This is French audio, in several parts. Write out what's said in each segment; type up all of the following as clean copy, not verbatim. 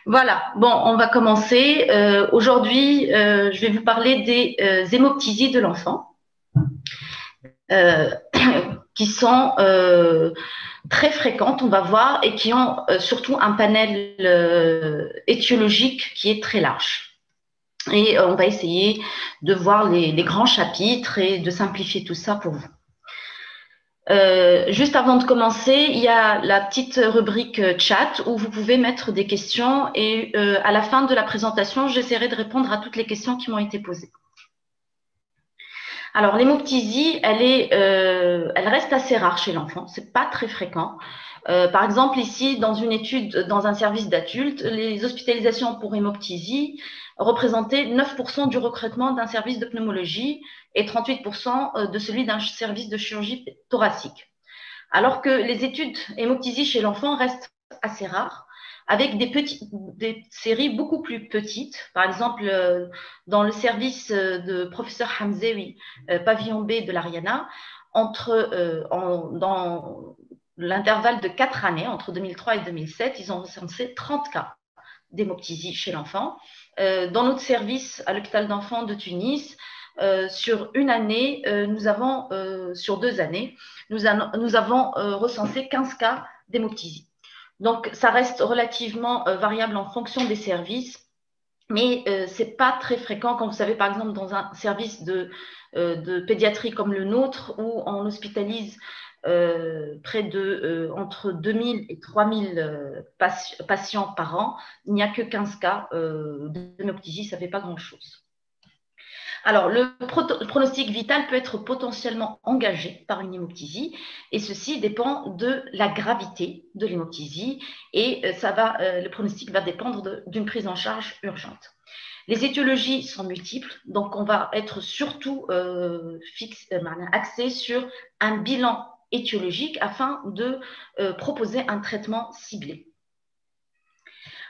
Voilà, bon, on va commencer. Aujourd'hui, je vais vous parler des hémoptysies de l'enfant, euh, qui sont très fréquentes, on va voir, et qui ont surtout un panel étiologique qui est très large. Et on va essayer de voir les grands chapitres et de simplifier tout ça pour vous. Juste avant de commencer, il y a la petite rubrique chat où vous pouvez mettre des questions et à la fin de la présentation, j'essaierai de répondre à toutes les questions qui m'ont été posées. Alors, l'hémoptysie, elle reste assez rare chez l'enfant, c'est pas très fréquent. Par exemple, ici, dans une étude dans un service d'adultes, les hospitalisations pour hémoptysie représentaient 9% du recrutement d'un service de pneumologie et 38% de celui d'un service de chirurgie thoracique. Alors que les études hémoptysie chez l'enfant restent assez rares, avec des séries beaucoup plus petites. Par exemple, dans le service de professeur Hamzewi, pavillon B de l'Ariana, dans l'intervalle de 4 années, entre 2003 et 2007, ils ont recensé 30 cas d'hémoptysie chez l'enfant. Dans notre service à l'hôpital d'enfants de Tunis, sur une année, sur 2 années, nous avons recensé 15 cas d'hémoptysie. Donc, ça reste relativement variable en fonction des services, mais ce n'est pas très fréquent quand vous savez, par exemple, dans un service de pédiatrie comme le nôtre, où on hospitalise près de entre 2000 et 3000 patients par an, il n'y a que 15 cas d'hémoptysie, ça ne fait pas grand-chose. Alors, le pronostic vital peut être potentiellement engagé par une hémoptysie et ceci dépend de la gravité de l'hémoptysie et le pronostic va dépendre d'une prise en charge urgente. Les étiologies sont multiples, donc on va être surtout axé sur un bilan étiologique afin de proposer un traitement ciblé.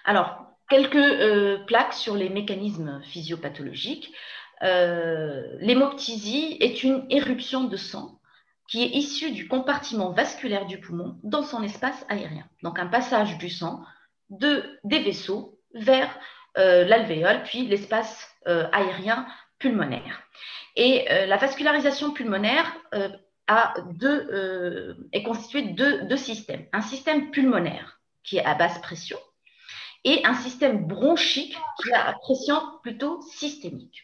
Alors, quelques plaques sur les mécanismes physiopathologiques. L'hémoptysie est une éruption de sang qui est issue du compartiment vasculaire du poumon dans son espace aérien. Donc, un passage du sang des vaisseaux vers l'alvéole, puis l'espace aérien pulmonaire. Et la vascularisation pulmonaire est constituée de deux systèmes. Un système pulmonaire qui est à basse pression et un système bronchique qui a pression plutôt systémique.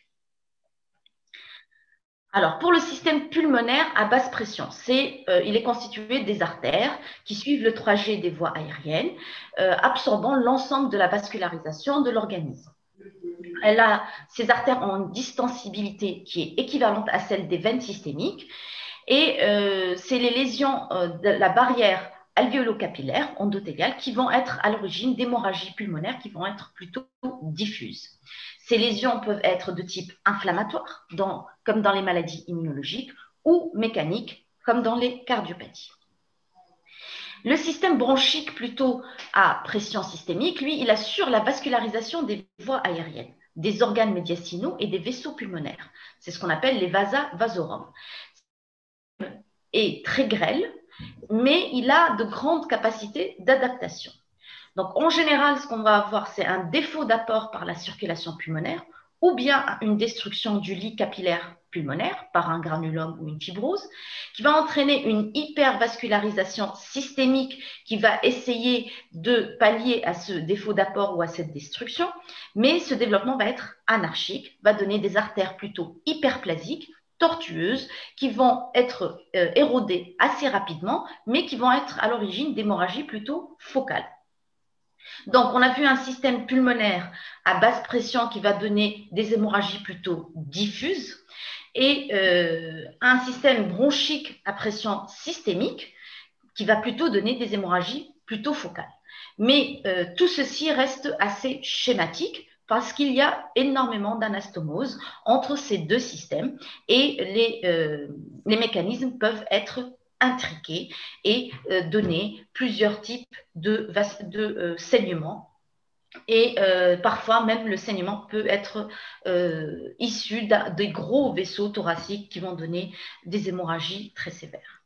Alors, pour le système pulmonaire à basse pression, il est constitué des artères qui suivent le trajet des voies aériennes, absorbant l'ensemble de la vascularisation de l'organisme. Ces artères ont une distensibilité qui est équivalente à celle des veines systémiques et c'est les lésions de la barrière alvéolo-capillaire endothéliale qui vont être à l'origine d'hémorragies pulmonaires qui vont être plutôt diffuses. Ces lésions peuvent être de type inflammatoire, comme dans les maladies immunologiques, ou mécaniques, comme dans les cardiopathies. Le système bronchique, plutôt à pression systémique, lui, il assure la vascularisation des voies aériennes, des organes médiastinaux et des vaisseaux pulmonaires. C'est ce qu'on appelle les vasa vasorum. Est très grêle, mais il a de grandes capacités d'adaptation. Donc, en général, ce qu'on va avoir, c'est un défaut d'apport par la circulation pulmonaire ou bien une destruction du lit capillaire pulmonaire par un granulome ou une fibrose qui va entraîner une hypervascularisation systémique qui va essayer de pallier à ce défaut d'apport ou à cette destruction, mais ce développement va être anarchique, va donner des artères plutôt hyperplasiques, tortueuses, qui vont être érodées assez rapidement, mais qui vont être à l'origine d'hémorragies plutôt focales. Donc, on a vu un système pulmonaire à basse pression qui va donner des hémorragies plutôt diffuses et un système bronchique à pression systémique qui va plutôt donner des hémorragies plutôt focales. Mais tout ceci reste assez schématique parce qu'il y a énormément d'anastomose entre ces deux systèmes et les mécanismes peuvent être intriqués et donner plusieurs types de saignements. Et parfois, même le saignement peut être issu des gros vaisseaux thoraciques qui vont donner des hémorragies très sévères.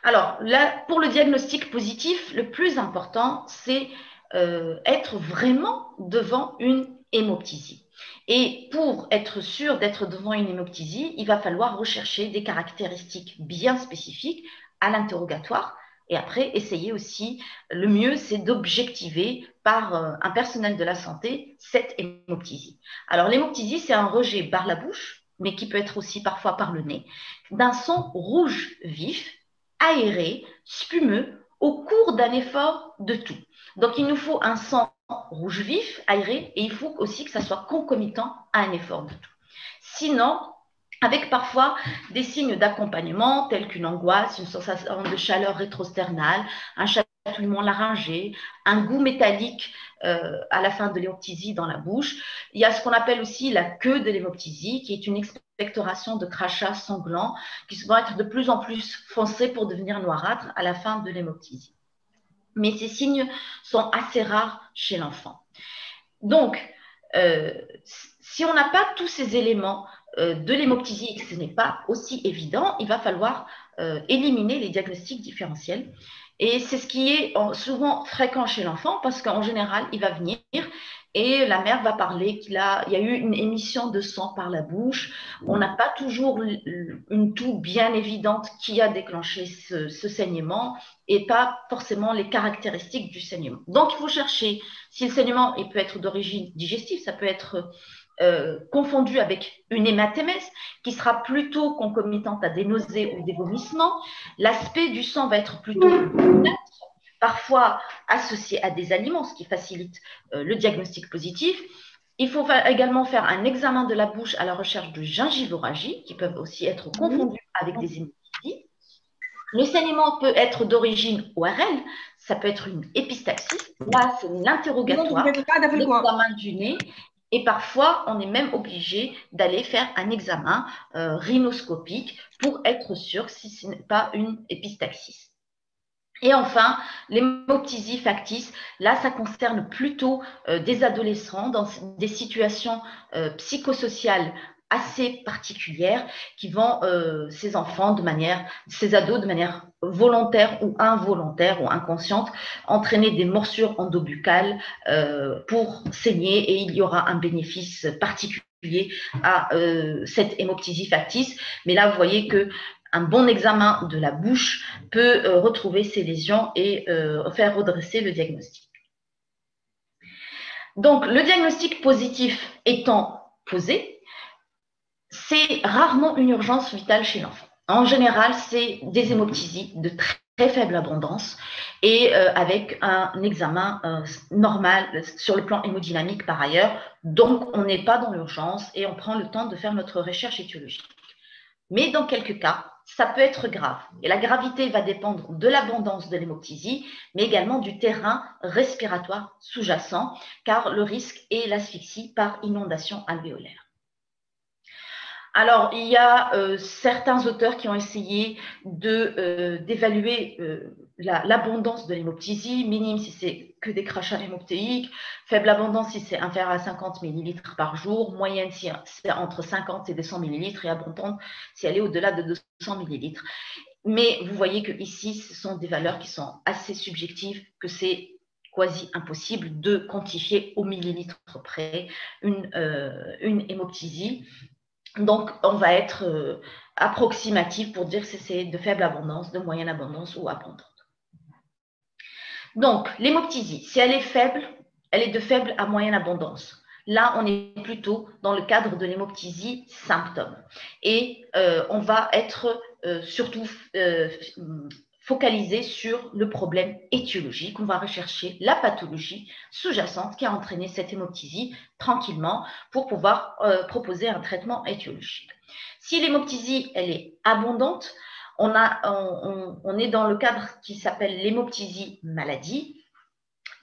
Alors, là, pour le diagnostic positif, le plus important, c'est être vraiment devant une hémoptysie. Et pour être sûr d'être devant une hémoptysie, il va falloir rechercher des caractéristiques bien spécifiques à l'interrogatoire. Et après, essayer aussi, le mieux, c'est d'objectiver par un personnel de la santé cette hémoptysie. Alors, l'hémoptysie, c'est un rejet par la bouche, mais qui peut être aussi parfois par le nez, d'un sang rouge vif, aéré, spumeux, au cours d'un effort de toux. Donc, il nous faut un sang rouge vif, aéré, et il faut aussi que ça soit concomitant à un effort de toux. Sinon, avec parfois des signes d'accompagnement tels qu'une angoisse, une sensation de chaleur rétrosternale, un chatouillement laryngé, un goût métallique à la fin de l'hémoptysie dans la bouche. Il y a ce qu'on appelle aussi la queue de l'hémoptysie, qui est une expectoration de crachats sanglants qui vont être de plus en plus foncés pour devenir noirâtres à la fin de l'hémoptysie. Mais ces signes sont assez rares chez l'enfant. Donc, si on n'a pas tous ces éléments de l'hémoptysie et que ce n'est pas aussi évident, il va falloir éliminer les diagnostics différentiels. Et c'est ce qui est souvent fréquent chez l'enfant parce qu'en général, il va venir et la mère va parler qu'il y a eu une émission de sang par la bouche. On n'a pas toujours une toux bien évidente qui a déclenché ce saignement et pas forcément les caractéristiques du saignement. Donc, il faut chercher si le saignement peut être d'origine digestive, ça peut être confondu avec une hématémèse qui sera plutôt concomitante à des nausées ou des vomissements. L'aspect du sang va être plutôt neutre, parfois associé à des aliments, ce qui facilite le diagnostic positif. Il faut également faire un examen de la bouche à la recherche de gingivorragie, qui peuvent aussi être confondus avec des hémoptysies. Le saignement peut être d'origine ORL, ça peut être une épistaxie. Là, c'est l'interrogatoire, l'examen du nez. Et parfois, on est même obligé d'aller faire un examen rhinoscopique pour être sûr si ce n'est pas une épistaxis. Et enfin, l'hémoptysie factice, là, ça concerne plutôt des adolescents dans des situations psychosociales assez particulières qui vont, ces ados de manière volontaire ou involontaire ou inconsciente, entraîner des morsures endobuccales pour saigner et il y aura un bénéfice particulier à cette hémoptysie factice. Mais là, vous voyez que un bon examen de la bouche peut retrouver ces lésions et faire redresser le diagnostic. Donc, le diagnostic positif étant posé, c'est rarement une urgence vitale chez l'enfant. En général, c'est des hémoptysies de très faible abondance et avec un examen normal sur le plan hémodynamique par ailleurs. Donc, on n'est pas dans l'urgence et on prend le temps de faire notre recherche étiologique. Mais dans quelques cas, ça peut être grave. Et la gravité va dépendre de l'abondance de l'hémoptysie, mais également du terrain respiratoire sous-jacent, car le risque est l'asphyxie par inondation alvéolaire. Alors, il y a certains auteurs qui ont essayé d'évaluer l'abondance de l'hémoptysie, minime si c'est que des crachats hémoptéiques, faible abondance si c'est inférieur à 50 ml par jour, moyenne si c'est entre 50 et 200 ml et abondante si elle est au-delà de 200 ml. Mais vous voyez que ici, ce sont des valeurs qui sont assez subjectives, que c'est quasi impossible de quantifier au millilitre près une hémoptysie. Donc, on va être approximatif pour dire si c'est de faible abondance, de moyenne abondance ou abondante. Donc, l'hémoptysie, si elle est faible, elle est de faible à moyenne abondance. Là, on est plutôt dans le cadre de l'hémoptysie symptôme. Et on va être surtout focalisé sur le problème étiologique. On va rechercher la pathologie sous-jacente qui a entraîné cette hémoptysie tranquillement pour pouvoir proposer un traitement étiologique. Si l'hémoptysie, elle est abondante, on est dans le cadre qui s'appelle l'hémoptysie maladie.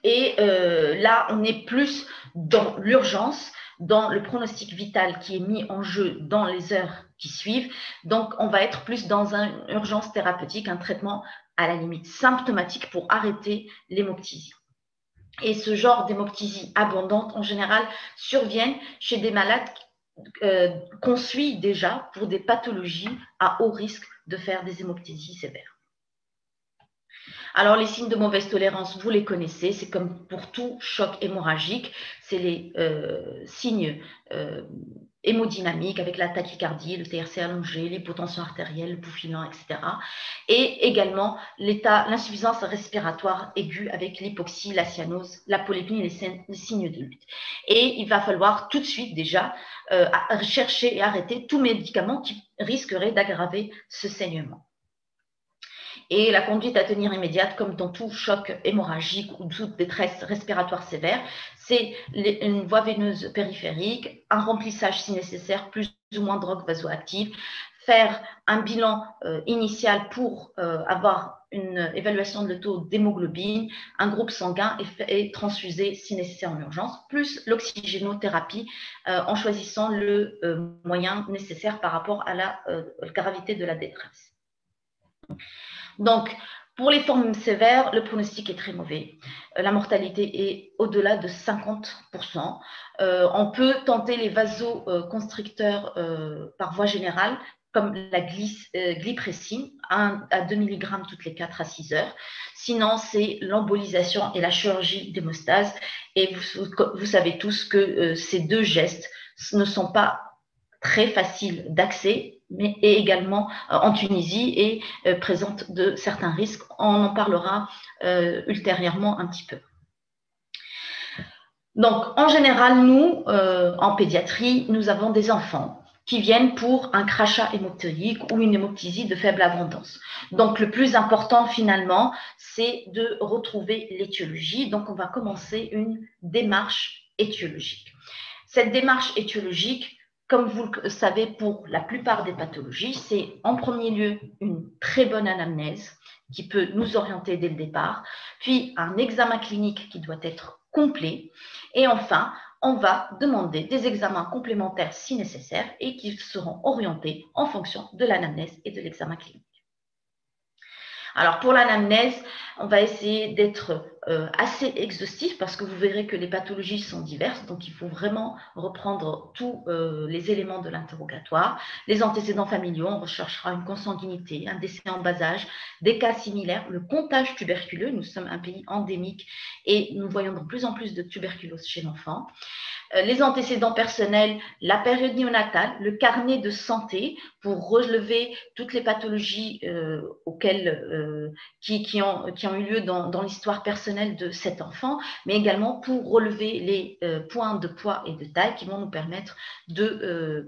Et là, on est plus dans l'urgence, dans le pronostic vital qui est mis en jeu dans les heures qui suivent. Donc, on va être plus dans une urgence thérapeutique, un traitement à la limite symptomatique pour arrêter l'hémoptysie. Et ce genre d'hémoptysie abondante, en général, surviennent chez des malades qu'on suit déjà pour des pathologies à haut risque de faire des hémoptysies sévères. Alors, les signes de mauvaise tolérance, vous les connaissez, c'est comme pour tout choc hémorragique, c'est les signes hémodynamiques avec la tachycardie, le TRC allongé, l'hypotension artérielle, le pouls filant, etc. Et également l'insuffisance respiratoire aiguë avec l'hypoxie, la cyanose, la polypnie, les signes de lutte. Et il va falloir tout de suite déjà chercher et arrêter tout médicament qui risquerait d'aggraver ce saignement. Et la conduite à tenir immédiate, comme dans tout choc hémorragique ou toute détresse respiratoire sévère, c'est une voie veineuse périphérique, un remplissage si nécessaire, plus ou moins de drogue vasoactive, faire un bilan initial pour avoir une évaluation de le taux d'hémoglobine, un groupe sanguin et transfuser si nécessaire en urgence, plus l'oxygénothérapie en choisissant le moyen nécessaire par rapport à la gravité de la détresse. Donc, pour les formes sévères, le pronostic est très mauvais. La mortalité est au-delà de 50%. On peut tenter les vasoconstricteurs par voie générale, comme la gliprécine, 1 à 2 mg toutes les 4 à 6 heures. Sinon, c'est l'embolisation et la chirurgie d'hémostase. Et vous savez tous que ces deux gestes ne sont pas très faciles d'accès, mais également en Tunisie et présente de certains risques. On en parlera ultérieurement un petit peu. Donc, en général, nous, en pédiatrie, nous avons des enfants qui viennent pour un crachat hémoptylique ou une hémoptysie de faible abondance. Donc, le plus important, finalement, c'est de retrouver l'étiologie. Donc, on va commencer une démarche étiologique. Cette démarche étiologique, comme vous le savez, pour la plupart des pathologies, c'est en premier lieu une très bonne anamnèse qui peut nous orienter dès le départ, puis un examen clinique qui doit être complet, et enfin, on va demander des examens complémentaires si nécessaire et qui seront orientés en fonction de l'anamnèse et de l'examen clinique. Alors, pour l'anamnèse, on va essayer d'être assez exhaustif parce que vous verrez que les pathologies sont diverses, donc il faut vraiment reprendre tous les éléments de l'interrogatoire. Les antécédents familiaux, on recherchera une consanguinité, un décès en bas âge, des cas similaires, le comptage tuberculeux, nous sommes un pays endémique et nous voyons de plus en plus de tuberculose chez l'enfant. Les antécédents personnels, la période néonatale, le carnet de santé pour relever toutes les pathologies qui ont eu lieu dans l'histoire personnelle de cet enfant, mais également pour relever les points de poids et de taille qui vont nous permettre de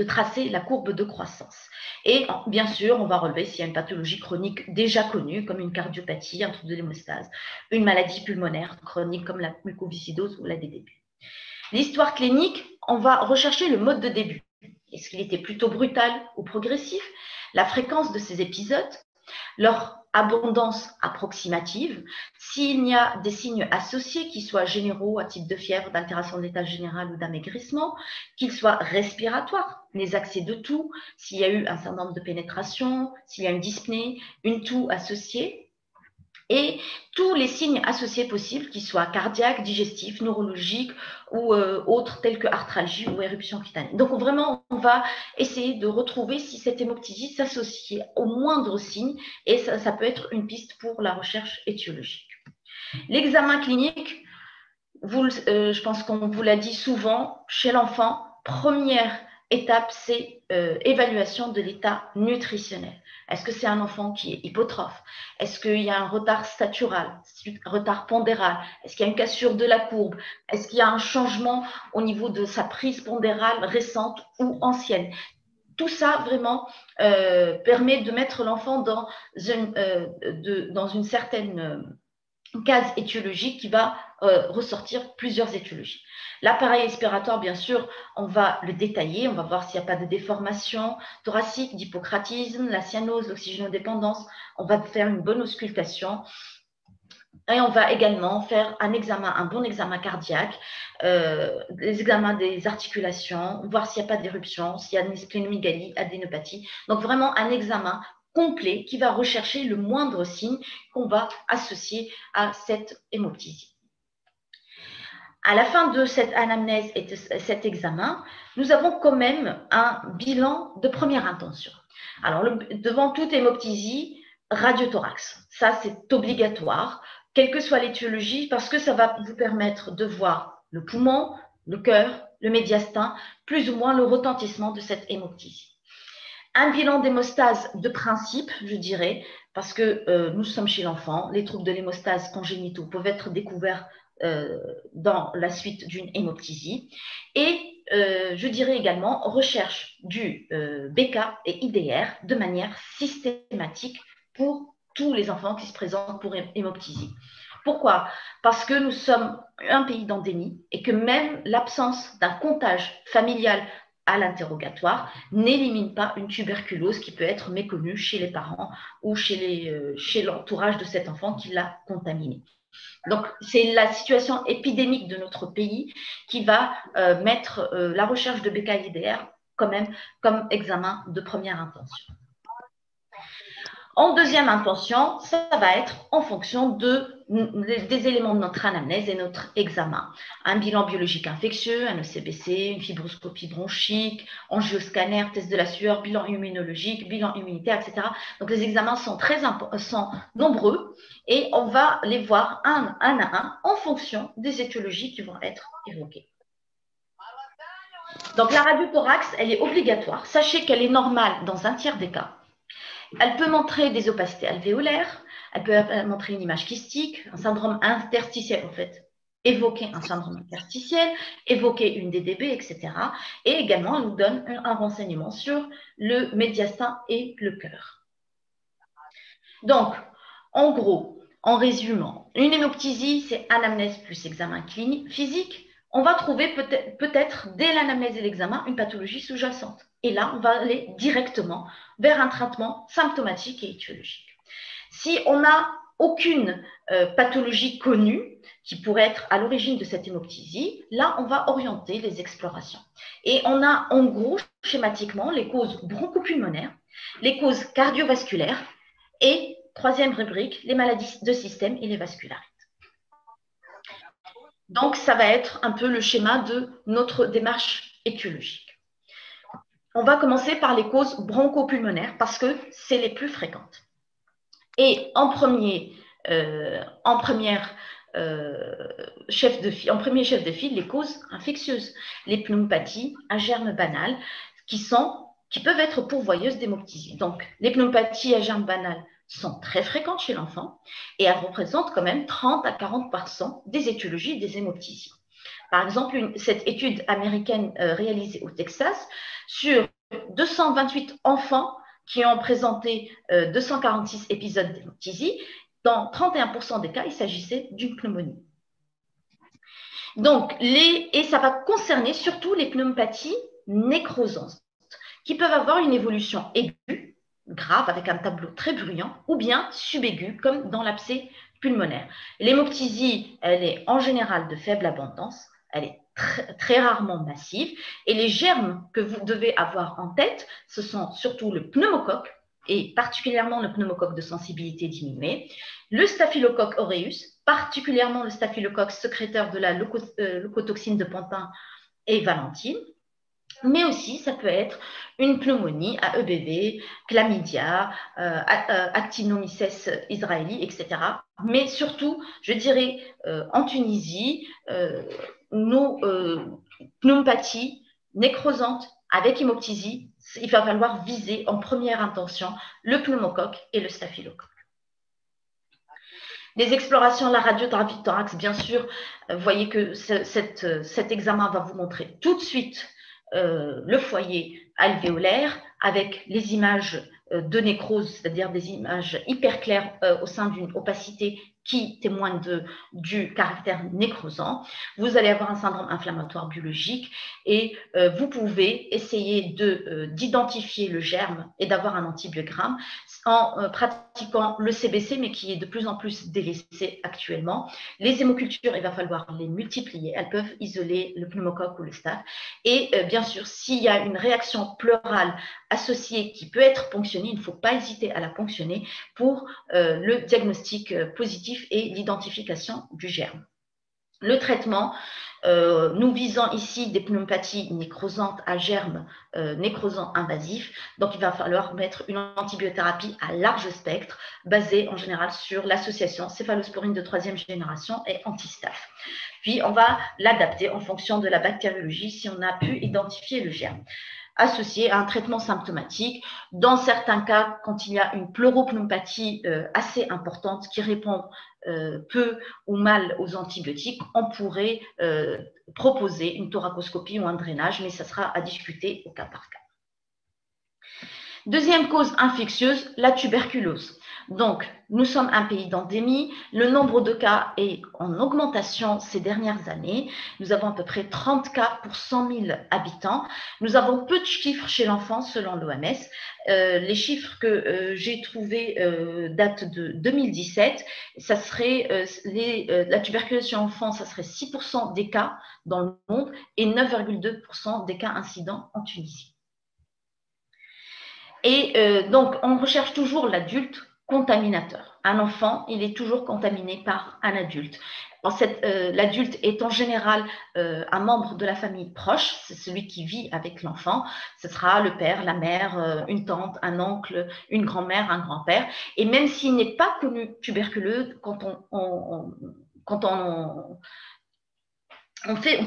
tracer la courbe de croissance. Et bien sûr, on va relever s'il y a une pathologie chronique déjà connue, comme une cardiopathie, un trouble de l'hémostase, une maladie pulmonaire chronique comme la mucoviscidose ou la DDP. L'histoire clinique, on va rechercher le mode de début. Est-ce qu'il était plutôt brutal ou progressif? La fréquence de ces épisodes, leur abondance approximative, s'il y a des signes associés qui soient généraux à type de fièvre, d'altération de l'état général ou d'amaigrissement, qu'ils soient respiratoires, les accès de toux, s'il y a eu un syndrome de pénétration, s'il y a une dyspnée, une toux associée, et tous les signes associés possibles, qu'ils soient cardiaques, digestifs, neurologiques ou autres tels que arthralgie ou éruption cutanée. Donc vraiment, on va essayer de retrouver si cette hémoptysie s'associe au moindre signe et ça peut être une piste pour la recherche étiologique. L'examen clinique, je pense qu'on vous l'a dit souvent, chez l'enfant, première étape, c'est évaluation de l'état nutritionnel. Est-ce que c'est un enfant qui est hypotrophe? Est-ce qu'il y a un retard statural, un retard pondéral? Est-ce qu'il y a une cassure de la courbe? Est-ce qu'il y a un changement au niveau de sa prise pondérale récente ou ancienne? Tout ça, vraiment, permet de mettre l'enfant dans une certaine case étiologique qui va ressortir plusieurs étiologies. L'appareil respiratoire, bien sûr, on va le détailler, on va voir s'il n'y a pas de déformation thoracique, d'hypocratisme, la cyanose, l'oxygénodépendance. On va faire une bonne auscultation et on va également faire un bon examen cardiaque, les examens des articulations, voir s'il n'y a pas d'éruption, s'il y a une splénomégalie, adénopathie. Donc vraiment un examen complet qui va rechercher le moindre signe qu'on va associer à cette hémoptysie. À la fin de cette anamnèse et de cet examen, nous avons quand même un bilan de première intention. Alors, devant toute hémoptysie, radiothorax. Ça, c'est obligatoire, quelle que soit l'étiologie, parce que ça va vous permettre de voir le poumon, le cœur, le médiastin, plus ou moins le retentissement de cette hémoptysie. Un bilan d'hémostase de principe, je dirais, parce que nous sommes chez l'enfant, les troubles de l'hémostase congénitaux peuvent être découverts dans la suite d'une hémoptysie. Et je dirais également recherche du BK et IDR de manière systématique pour tous les enfants qui se présentent pour hémoptysie. Pourquoi? Parce que nous sommes un pays d'endémie et que même l'absence d'un comptage familial à l'interrogatoire n'élimine pas une tuberculose qui peut être méconnue chez les parents ou chez l'entourage de cet enfant qui l'a contaminé. Donc, c'est la situation épidémique de notre pays qui va mettre la recherche de BK-IDR quand même comme examen de première intention. En deuxième intention, ça va être en fonction des éléments de notre anamnèse et notre examen. Un bilan biologique infectieux, un ECBC, une fibroscopie bronchique, angioscanner, test de la sueur, bilan immunologique, bilan immunitaire, etc. Donc les examens sont sont nombreux et on va les voir un à un en fonction des étiologies qui vont être évoquées. Donc la radiothorax, elle est obligatoire. Sachez qu'elle est normale dans un tiers des cas. Elle peut montrer des opacités alvéolaires, elle peut montrer une image kystique, un syndrome interstitiel en fait, évoquer un syndrome interstitiel, évoquer une DDB, etc. Et également, elle nous donne un renseignement sur le médiastin et le cœur. Donc, en gros, en résumant, une hémoptysie, c'est anamnèse plus examen clinique, physique. On va trouver peut-être dès l'anamnèse et l'examen une pathologie sous-jacente. Et là, on va aller directement vers un traitement symptomatique et étiologique. Si on n'a aucune pathologie connue qui pourrait être à l'origine de cette hémoptysie, là, on va orienter les explorations. Et on a en gros, schématiquement, les causes bronchopulmonaires, les causes cardiovasculaires et, troisième rubrique, les maladies de système et les vascularites. Donc, ça va être un peu le schéma de notre démarche étiologique. On va commencer par les causes bronchopulmonaires parce que c'est les plus fréquentes. Et en premier chef de file, les causes infectieuses, les pneumopathies à germe banal qui peuvent être pourvoyeuses d'hémoptysie. Donc, les pneumopathies à germe banal sont très fréquentes chez l'enfant et elles représentent quand même 30 à 40% des étiologies des hémoptysies. Par exemple, cette étude américaine réalisée au Texas, sur 228 enfants qui ont présenté 246 épisodes d'hémoptysie, dans 31% des cas, il s'agissait d'une pneumonie. Donc, et ça va concerner surtout les pneumopathies nécrosantes, qui peuvent avoir une évolution aiguë, grave, avec un tableau très bruyant, ou bien subaigu, comme dans l'abcès pulmonaire. L'hémoptysie, elle est en général de faible abondance, elle est très rarement massive, et les germes que vous devez avoir en tête, ce sont surtout le pneumocoque, et particulièrement le pneumocoque de sensibilité diminuée, le staphylocoque aureus, particulièrement le staphylocoque sécréteur de la leucotoxine de Pantin et Valentine, mais aussi ça peut être une pneumonie à EBV, chlamydia, actinomyces israéli, etc. Mais surtout, je dirais, en Tunisie, nos pneumopathies nécrosantes avec hémoptysie, il va falloir viser en première intention le pneumocoque et le staphylocoque. Les explorations, la radiothérapie thorax, bien sûr, vous voyez que cet examen va vous montrer tout de suite le foyer alvéolaire avec les images de nécrose, c'est-à-dire des images hyper claires au sein d'une opacité qui témoigne du caractère nécrosant. Vous allez avoir un syndrome inflammatoire biologique et vous pouvez essayer d'identifier le germe et d'avoir un antibiogramme en pratiquant le CBC, mais qui est de plus en plus délaissé actuellement. Les hémocultures, il va falloir les multiplier. Elles peuvent isoler le pneumocoque ou le staph. Et bien sûr, s'il y a une réaction pleurale associée qui peut être ponctionnée, il ne faut pas hésiter à la ponctionner pour le diagnostic positif et l'identification du germe. Le traitement, nous visons ici des pneumopathies nécrosantes à germes nécrosants invasifs. Donc, il va falloir mettre une antibiothérapie à large spectre, basée en général sur l'association céphalosporine de troisième génération et anti-staph. Puis, on va l'adapter en fonction de la bactériologie si on a pu identifier le germe, associé à un traitement symptomatique. Dans certains cas, quand il y a une pleuropneumopathie assez importante qui répond peu ou mal aux antibiotiques, on pourrait proposer une thoracoscopie ou un drainage, mais ça sera à discuter au cas par cas. Deuxième cause infectieuse, la tuberculose. Donc, nous sommes un pays d'endémie. Le nombre de cas est en augmentation ces dernières années. Nous avons à peu près 30 cas pour 100 000 habitants. Nous avons peu de chiffres chez l'enfant selon l'OMS. Les chiffres que j'ai trouvés datent de 2017. Ça serait la tuberculose chez l'enfant, ça serait 6% des cas dans le monde et 9,2% des cas incidents en Tunisie. Et donc, on recherche toujours l'adulte contaminateur. Un enfant, il est toujours contaminé par un adulte. L'adulte est en général un membre de la famille proche, c'est celui qui vit avec l'enfant. Ce sera le père, la mère, une tante, un oncle, une grand-mère, un grand-père. Et même s'il n'est pas connu tuberculeux, quand on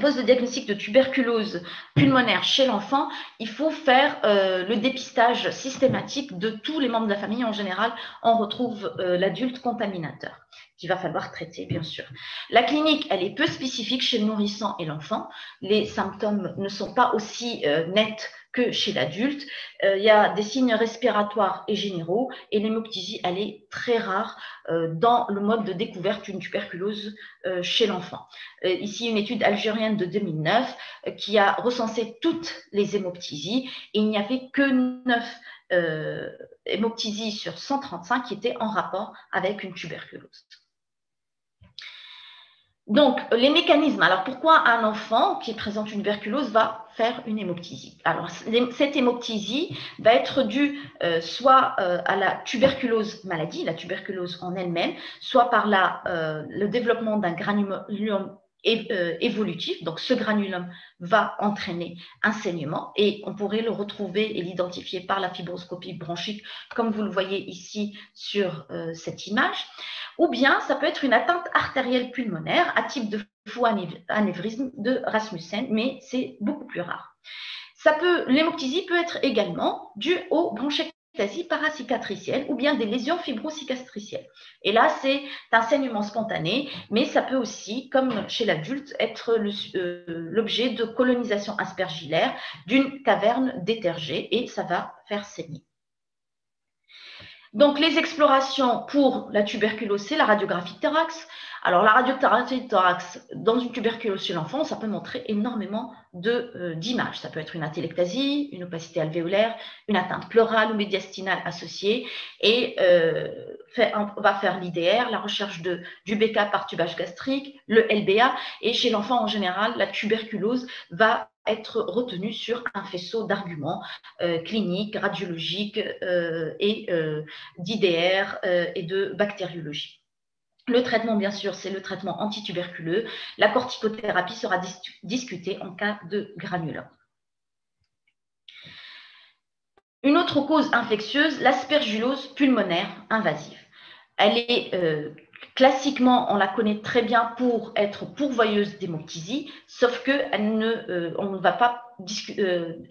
pose le diagnostic de tuberculose pulmonaire chez l'enfant, il faut faire le dépistage systématique de tous les membres de la famille. En général, on retrouve l'adulte contaminateur qu'il va falloir traiter, bien sûr. La clinique, elle est peu spécifique chez le nourrisson et l'enfant. Les symptômes ne sont pas aussi nets que chez l'adulte. Il y a des signes respiratoires et généraux, et l'hémoptysie, elle est très rare dans le mode de découverte d'une tuberculose chez l'enfant. Ici, une étude algérienne de 2009 qui a recensé toutes les hémoptysies, et il n'y avait que 9 hémoptysies sur 135 qui étaient en rapport avec une tuberculose. Donc, les mécanismes. Alors, pourquoi un enfant qui présente une tuberculose va faire une hémoptysie? Alors, cette hémoptysie va être due soit à la tuberculose maladie, la tuberculose en elle-même, soit par le développement d'un granulome évolutif. Donc, ce granulome va entraîner un saignement et on pourrait le retrouver et l'identifier par la fibroscopie bronchique, comme vous le voyez ici sur cette image. Ou bien, ça peut être une atteinte artérielle pulmonaire à type de faux anévrisme de Rasmussen, mais c'est beaucoup plus rare. L'hémoptysie peut être également due aux bronchiectasies paracicatricielles ou bien des lésions fibrocicatricielles. Et là, c'est un saignement spontané, mais ça peut aussi, comme chez l'adulte, être l'objet de colonisation aspergillaire d'une caverne détergée et ça va faire saigner. Donc, les explorations pour la tuberculose, c'est la radiographie de thorax. Alors, la radiographie de thorax, dans une tuberculose chez l'enfant, ça peut montrer énormément d'images. Ça peut être une atélectasie, une opacité alvéolaire, une atteinte pleurale ou médiastinale associée. Et on va faire l'IDR, la recherche du BK par tubage gastrique, le LBA. Et chez l'enfant, en général, la tuberculose va être retenue sur un faisceau d'arguments cliniques, radiologiques et d'IDR et de bactériologie. Le traitement, bien sûr, c'est le traitement antituberculeux. La corticothérapie sera discutée en cas de granulome. Une autre cause infectieuse, l'aspergillose pulmonaire invasive. Elle est classiquement, on la connaît très bien pour être pourvoyeuse d'hémoptysie, sauf qu'on ne va pas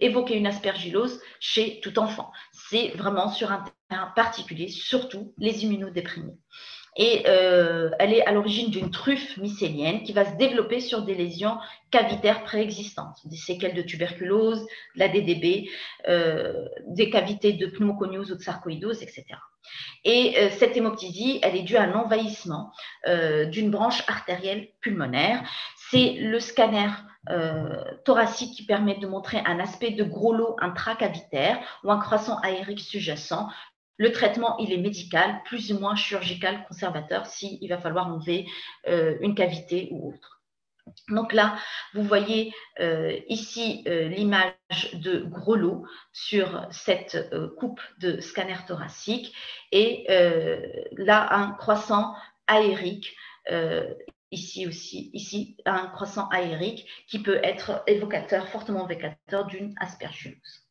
évoquer une aspergillose chez tout enfant. C'est vraiment sur un terrain particulier, surtout les immunodéprimés. Et elle est à l'origine d'une truffe mycélienne qui va se développer sur des lésions cavitaires préexistantes, des séquelles de tuberculose, de la DDB, des cavités de pneumoconiose ou de sarcoïdose, etc. Et cette hémoptysie, elle est due à un envahissement d'une branche artérielle pulmonaire. C'est le scanner thoracique qui permet de montrer un aspect de gros lot intracavitaire ou un croissant aérique sous-jacent. Le traitement, il est médical, plus ou moins chirurgical, conservateur, s'il va falloir enlever une cavité ou autre. Donc là, vous voyez ici l'image de gros lot sur cette coupe de scanner thoracique et là, un croissant aérique ici aussi, ici, un croissant aérique qui peut être fortement évocateur d'une aspergillose.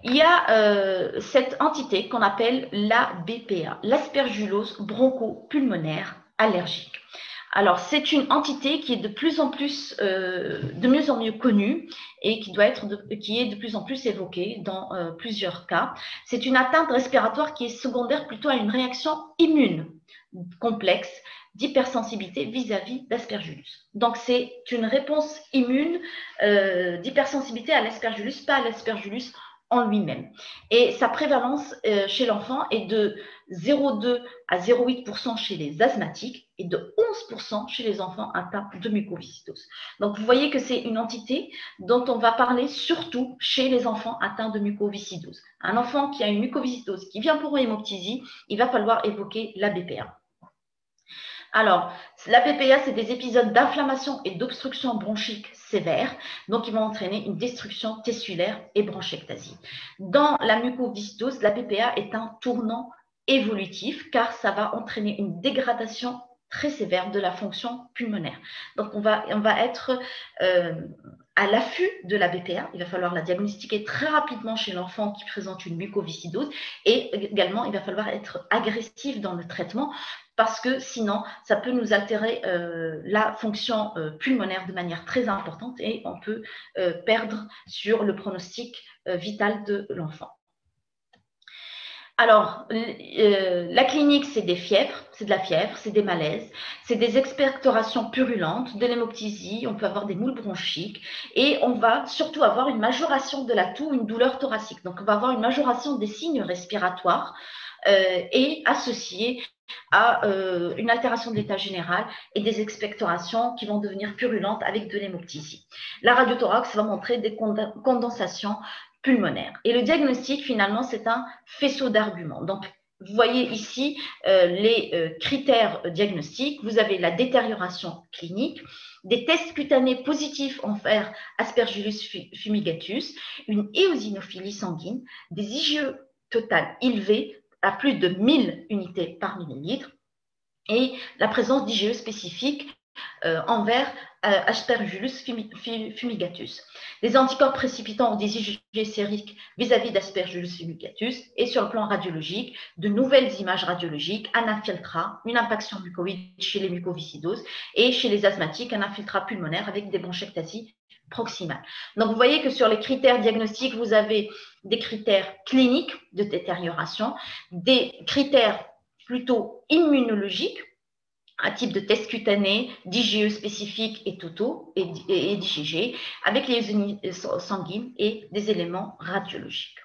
Il y a cette entité qu'on appelle la BPA, l'aspergillose bronchopulmonaire allergique. Alors, c'est une entité qui est de mieux en mieux connue et qui est de plus en plus évoquée dans plusieurs cas. C'est une atteinte respiratoire qui est secondaire plutôt à une réaction immune complexe d'hypersensibilité vis-à-vis d'aspergillus. Donc, c'est une réponse immune d'hypersensibilité à l'aspergillus, pas à l'aspergillus en lui-même. Et sa prévalence chez l'enfant est de 0,2 à 0,8% chez les asthmatiques et de 11% chez les enfants atteints de mucoviscidose. Donc, vous voyez que c'est une entité dont on va parler surtout chez les enfants atteints de mucoviscidose. Un enfant qui a une mucoviscidose qui vient pour hémoptysie, il va falloir évoquer la BPA. Alors, la BPA, c'est des épisodes d'inflammation et d'obstruction bronchique sévère, donc ils vont entraîner une destruction tessulaire et bronchectasie. Dans la mucoviscidose, la BPA est un tournant évolutif car ça va entraîner une dégradation très sévère de la fonction pulmonaire. Donc, on va être à l'affût de la BPA. Il va falloir la diagnostiquer très rapidement chez l'enfant qui présente une mucoviscidose et également, il va falloir être agressif dans le traitement parce que sinon, ça peut nous altérer la fonction pulmonaire de manière très importante et on peut perdre sur le pronostic vital de l'enfant. Alors, la clinique, c'est des fièvres, c'est de la fièvre, c'est des malaises, c'est des expectorations purulentes, de l'hémoptysie, on peut avoir des moules bronchiques et on va surtout avoir une majoration de la toux, une douleur thoracique. Donc, on va avoir une majoration des signes respiratoires et associée à une altération de l'état général et des expectorations qui vont devenir purulentes avec de l'hémoptysie. La radiothorax va montrer des condensations pulmonaires. Et le diagnostic, finalement, c'est un faisceau d'arguments. Donc, vous voyez ici les critères diagnostiques. Vous avez la détérioration clinique, des tests cutanés positifs envers Aspergillus fumigatus, une éosinophilie sanguine, des IgE totales élevées à plus de 1000 unités par millilitre et la présence d'IgE spécifiques envers Aspergillus fumigatus. Des anticorps précipitants ou des IgG sériques vis-à-vis d'Aspergillus fumigatus et sur le plan radiologique, de nouvelles images radiologiques, un infiltrat, une impaction mucoïde chez les mucoviscidoses et chez les asthmatiques, un infiltrat pulmonaire avec des bronchectasies proximale. Donc, vous voyez que sur les critères diagnostiques, vous avez des critères cliniques de détérioration, des critères plutôt immunologiques, un type de test cutané, d'IgE spécifiques et totaux et d'IgG, avec les unités sanguines et des éléments radiologiques.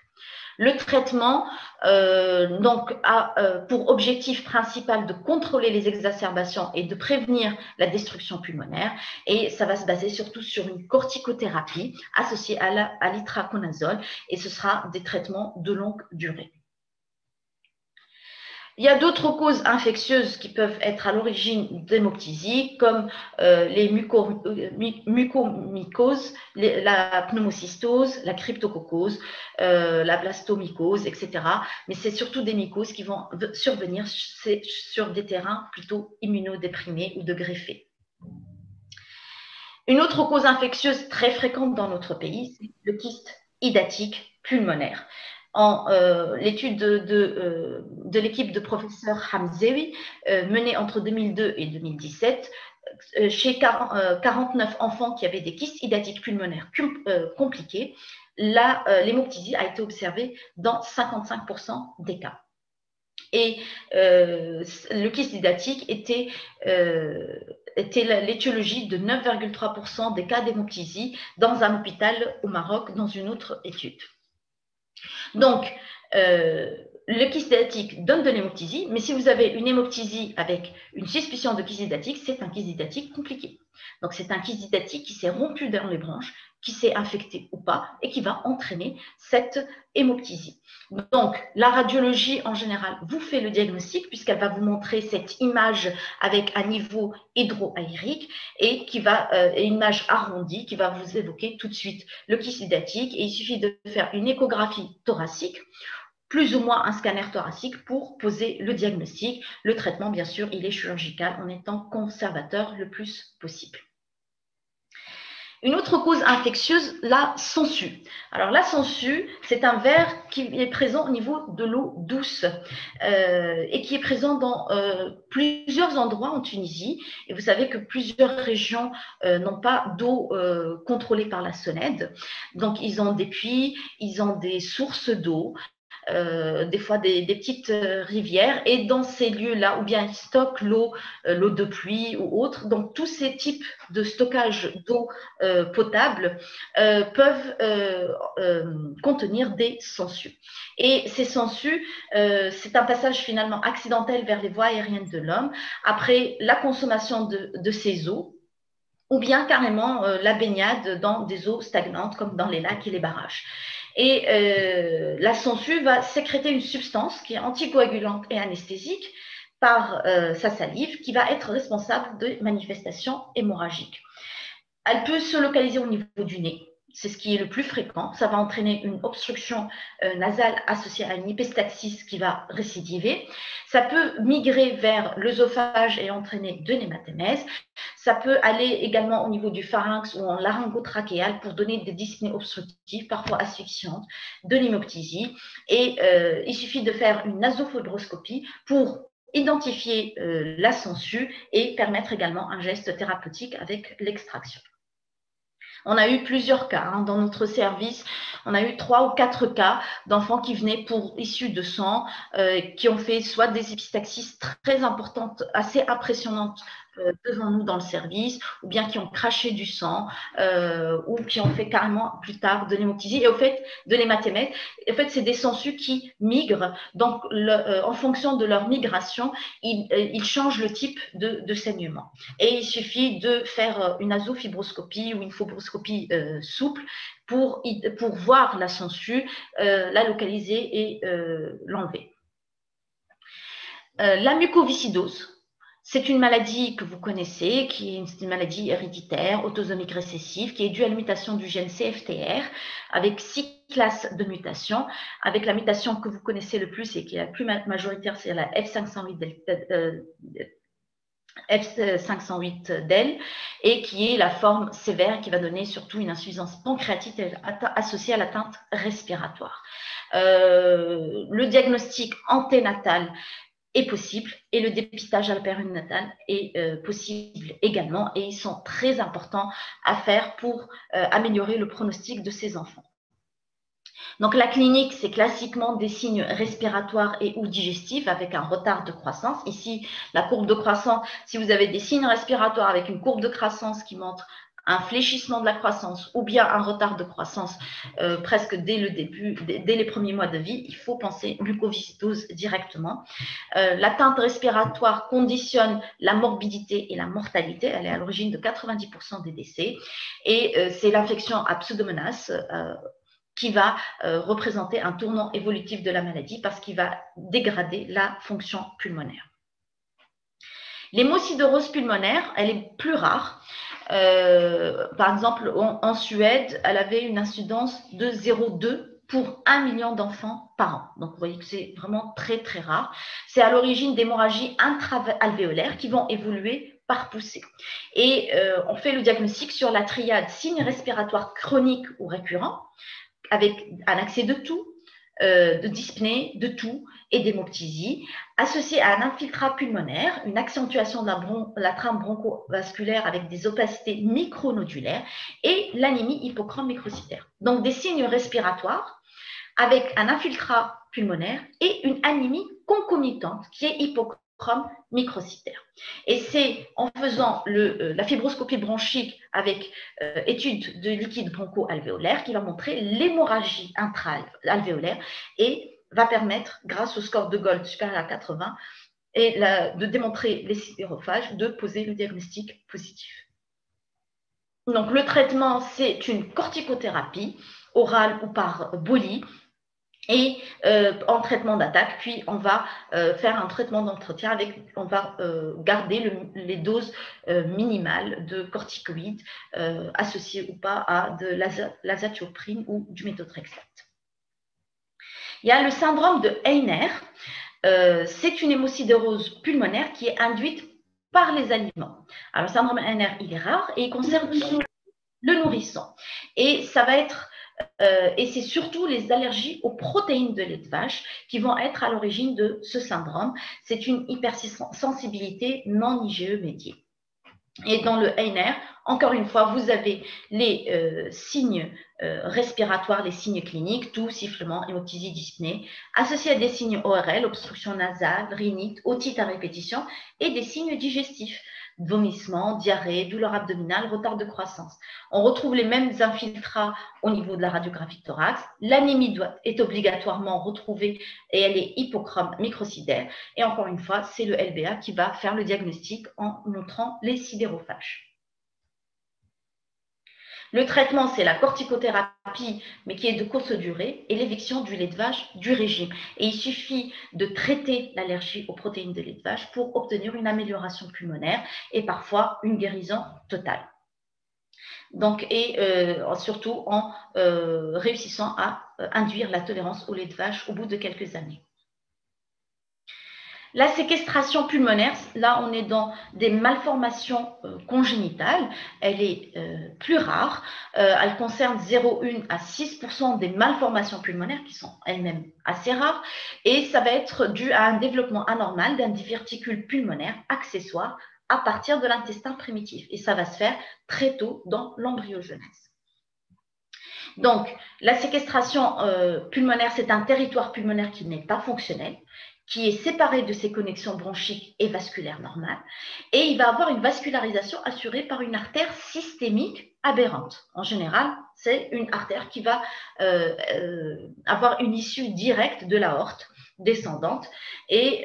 Le traitement a pour objectif principal de contrôler les exacerbations et de prévenir la destruction pulmonaire et ça va se baser surtout sur une corticothérapie associée à l'itraconazole et ce sera des traitements de longue durée. Il y a d'autres causes infectieuses qui peuvent être à l'origine d'hémoptysie, comme les mucormycoses, la pneumocystose, la cryptococcose, la blastomycose, etc. Mais c'est surtout des mycoses qui vont survenir sur des terrains plutôt immunodéprimés ou de greffés. Une autre cause infectieuse très fréquente dans notre pays, c'est le kyste hydatique pulmonaire. L'étude de l'équipe de professeur Hamzewi, menée entre 2002 et 2017, chez 49 enfants qui avaient des kystes hydatiques pulmonaires compliqués, l'hémoptysie a été observée dans 55% des cas. Et le kyste hydatique était l'étiologie de 9,3% des cas d'hémoptysie dans un hôpital au Maroc, dans une autre étude. Donc, le kyste hydatique donne de l'hémoptysie, mais si vous avez une hémoptysie avec une suspicion de kyste hydatique, c'est un kyste hydatique compliqué. Donc, c'est un kyste hydatique qui s'est rompu dans les bronches, qui s'est infecté ou pas, et qui va entraîner cette hémoptysie. Donc, la radiologie, en général, vous fait le diagnostic, puisqu'elle va vous montrer cette image avec un niveau hydroaérique, et une image arrondie, qui va vous évoquer tout de suite le kyste hydatique, et il suffit de faire une échographie thoracique, plus ou moins un scanner thoracique pour poser le diagnostic. Le traitement, bien sûr, il est chirurgical en étant conservateur le plus possible. Une autre cause infectieuse, la sangsue. Alors la sangsue, c'est un ver qui est présent au niveau de l'eau douce et qui est présent dans plusieurs endroits en Tunisie. Et vous savez que plusieurs régions n'ont pas d'eau contrôlée par la SONED. Donc ils ont des puits, ils ont des sources d'eau. Des fois des petites rivières, et dans ces lieux-là, ou bien ils stockent l'eau de pluie ou autre. Donc tous ces types de stockage d'eau potable peuvent contenir des sangsues. Et ces sangsues, c'est un passage finalement accidentel vers les voies aériennes de l'homme après la consommation de ces eaux, ou bien carrément la baignade dans des eaux stagnantes comme dans les lacs et les barrages. Et la sangsue va sécréter une substance qui est anticoagulante et anesthésique par sa salive, qui va être responsable de manifestations hémorragiques. Elle peut se localiser au niveau du nez. C'est ce qui est le plus fréquent. Ça va entraîner une obstruction nasale associée à une épistaxis qui va récidiver. Ça peut migrer vers l'œsophage et entraîner de l'hématémèse. Ça peut aller également au niveau du pharynx ou en laryngotrachéal pour donner des dyspnées obstructives, parfois asphyxiantes, de l'hémoptysie. Et il suffit de faire une nasofibroscopie pour identifier la sangsue et permettre également un geste thérapeutique avec l'extraction. On a eu plusieurs cas dans notre service. On a eu 3 ou 4 cas d'enfants qui venaient pour issus de sang, qui ont fait soit des épistaxis très importantes, assez impressionnantes devant nous dans le service, ou bien qui ont craché du sang, ou qui ont fait carrément plus tard de l'hémoptysie, et au fait de l'hématémèse. En fait, c'est des sangsues qui migrent. Donc, en fonction de leur migration, ils changent le type de saignement. Et il suffit de faire une nasofibroscopie ou une fibroscopie souple pour voir la sangsue, la localiser et l'enlever. La mucoviscidose. C'est une maladie que vous connaissez, qui est une maladie héréditaire, autosomique récessive, qui est due à la mutation du gène CFTR, avec 6 classes de mutations, avec la mutation que vous connaissez le plus et qui est la plus majoritaire, c'est la F508del, et qui est la forme sévère qui va donner surtout une insuffisance pancréatique associée à l'atteinte respiratoire. Le diagnostic anténatal est possible et le dépistage à la périnatale est possible également, et ils sont très importants à faire pour améliorer le pronostic de ces enfants. Donc la clinique, c'est classiquement des signes respiratoires et ou digestifs avec un retard de croissance. Ici, la courbe de croissance, si vous avez des signes respiratoires avec une courbe de croissance qui montre un fléchissement de la croissance ou bien un retard de croissance presque dès le début, dès les premiers mois de vie, il faut penser mucoviscidose directement. L'atteinte respiratoire conditionne la morbidité et la mortalité. Elle est à l'origine de 90% des décès. Et c'est l'infection à Pseudomonas qui va représenter un tournant évolutif de la maladie parce qu'il va dégrader la fonction pulmonaire. L'hémocidorose pulmonaire, elle est plus rare. Par exemple, en Suède, elle avait une incidence de 0,2 pour 1 million d'enfants par an. Donc, vous voyez que c'est vraiment très, très rare. C'est à l'origine d'hémorragies intra-alvéolaires qui vont évoluer par poussée. Et on fait le diagnostic sur la triade signes respiratoires chroniques ou récurrents, avec un accès de toux, de dyspnée, de toux et d'hémoptysie, associé à un infiltrat pulmonaire, une accentuation de la trame broncho-vasculaire avec des opacités micronodulaires et l'anémie hypochrome microcytaire. Donc des signes respiratoires avec un infiltrat pulmonaire et une anémie concomitante qui est hypochrome microcytaire. Et c'est en faisant la fibroscopie bronchique avec étude de liquide broncho-alvéolaire qui va montrer l'hémorragie intra-alvéolaire et va permettre, grâce au score de Gold supérieur à 80, et de démontrer les spirophages, de poser le diagnostic positif. Donc le traitement, c'est une corticothérapie orale ou par bolie, et en traitement d'attaque, puis on va faire un traitement d'entretien on va garder les doses minimales de corticoïdes associées ou pas à de l'azatioprine ou du méthotrexate. Il y a le syndrome de Heiner. C'est une hémocidérose pulmonaire qui est induite par les aliments. Alors, le syndrome Heiner, il est rare et il concerne le nourrisson. Et ça va être, et c'est surtout les allergies aux protéines de lait de vache qui vont être à l'origine de ce syndrome. C'est une hypersensibilité non IgE médiée. Et dans le Heiner, encore une fois, vous avez les signes respiratoires, les signes cliniques, toux, sifflement, hémoptysie, dyspnée, associés à des signes ORL, obstruction nasale, rhinite, otite à répétition, et des signes digestifs, vomissement, diarrhée, douleur abdominale, retard de croissance. On retrouve les mêmes infiltrats au niveau de la radiographie thorax. L'anémie est obligatoirement retrouvée et elle est hypochrome microcytaire. Et encore une fois, c'est le LBA qui va faire le diagnostic en montrant les sidérophages. Le traitement, c'est la corticothérapie, mais qui est de courte durée, et l'éviction du lait de vache du régime. Et il suffit de traiter l'allergie aux protéines de lait de vache pour obtenir une amélioration pulmonaire et parfois une guérison totale. Donc, surtout en réussissant à induire la tolérance au lait de vache au bout de quelques années. La séquestration pulmonaire, là on est dans des malformations congénitales, elle est plus rare, elle concerne 0,1 à 6% des malformations pulmonaires qui sont elles-mêmes assez rares et ça va être dû à un développement anormal d'un diverticule pulmonaire accessoire à partir de l'intestin primitif et ça va se faire très tôt dans l'embryogenèse. Donc la séquestration pulmonaire, c'est un territoire pulmonaire qui n'est pas fonctionnel, qui est séparé de ses connexions bronchiques et vasculaires normales, et il va avoir une vascularisation assurée par une artère systémique aberrante. En général, c'est une artère qui va avoir une issue directe de l'aorte descendante et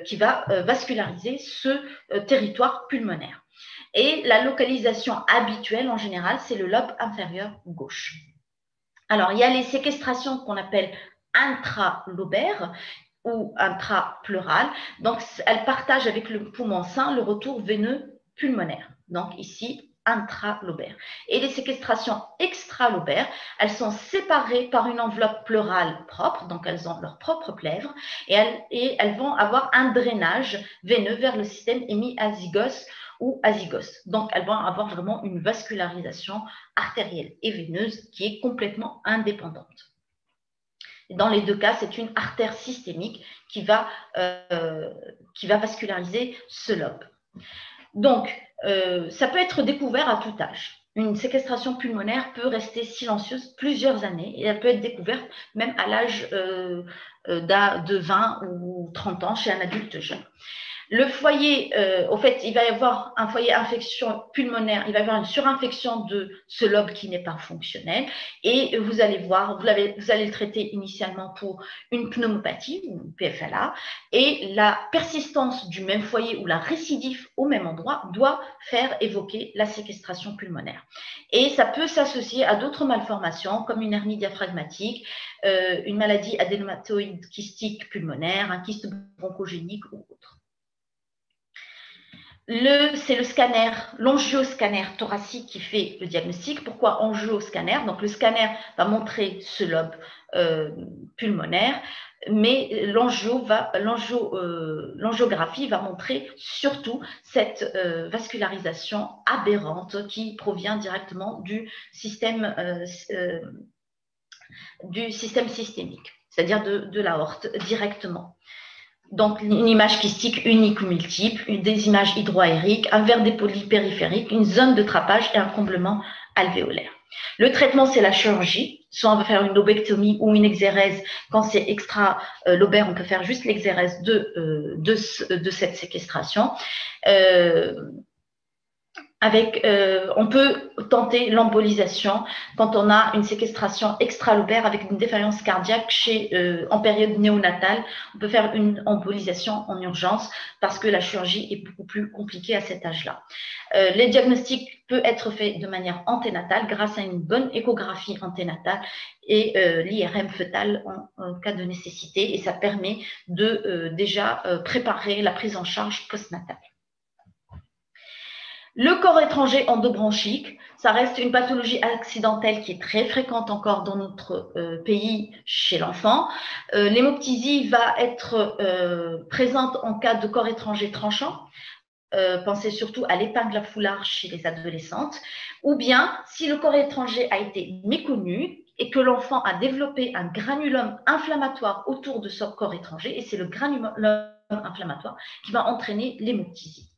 qui va vasculariser ce territoire pulmonaire. Et la localisation habituelle, en général, c'est le lobe inférieur gauche. Alors, il y a les séquestrations qu'on appelle intralobaires, ou intrapleurale. Donc, elle partage avec le poumon sain le retour veineux pulmonaire. Donc, ici, intralobaire. Et les séquestrations extralobaires, elles sont séparées par une enveloppe pleurale propre, donc elles ont leur propre plèvre, et elles vont avoir un drainage veineux vers le système hémiazygos ou azygos. Donc, elles vont avoir vraiment une vascularisation artérielle et veineuse qui est complètement indépendante. Dans les deux cas, c'est une artère systémique qui va vasculariser ce lobe. Donc, ça peut être découvert à tout âge. Une séquestration pulmonaire peut rester silencieuse plusieurs années et elle peut être découverte même à l'âge de 20 ou 30 ans chez un adulte jeune. Le foyer, au fait, il va y avoir un foyer infection pulmonaire, il va y avoir une surinfection de ce lobe qui n'est pas fonctionnel et vous allez voir, vous allez le traiter initialement pour une pneumopathie, une PFLA, et la persistance du même foyer ou la récidive au même endroit doit faire évoquer la séquestration pulmonaire. Et ça peut s'associer à d'autres malformations comme une hernie diaphragmatique, une maladie adénomatoïde kystique pulmonaire, un kyste bronchogénique ou autre. C'est le scanner, l'angioscanner thoracique qui fait le diagnostic. Pourquoi angioscanner? Donc le scanner va montrer ce lobe pulmonaire, mais l'angiographie va montrer surtout cette vascularisation aberrante qui provient directement du système systémique, c'est-à-dire de l'aorte directement. Donc, une image kystique unique ou multiple, des images hydroaériques, un verre d'épolie périphérique, une zone de trapage et un comblement alvéolaire. Le traitement, c'est la chirurgie. Soit on va faire une lobectomie ou une exérèse. Quand c'est extra-lobaire, on peut faire juste l'exérèse de cette séquestration. On peut tenter l'embolisation quand on a une séquestration extralobaire avec une défaillance cardiaque en période néonatale. On peut faire une embolisation en urgence parce que la chirurgie est beaucoup plus compliquée à cet âge-là. Les diagnostics peuvent être faits de manière anténatale grâce à une bonne échographie anténatale et l'IRM fœtal en cas de nécessité et ça permet de déjà préparer la prise en charge postnatale. Le corps étranger endobronchique, ça reste une pathologie accidentelle qui est très fréquente encore dans notre pays chez l'enfant. L'hémoptysie va être présente en cas de corps étranger tranchant. Pensez surtout à l'épingle à foulard chez les adolescentes, ou bien si le corps étranger a été méconnu et que l'enfant a développé un granulome inflammatoire autour de ce corps étranger, et c'est le granulome inflammatoire qui va entraîner l'hémoptysie.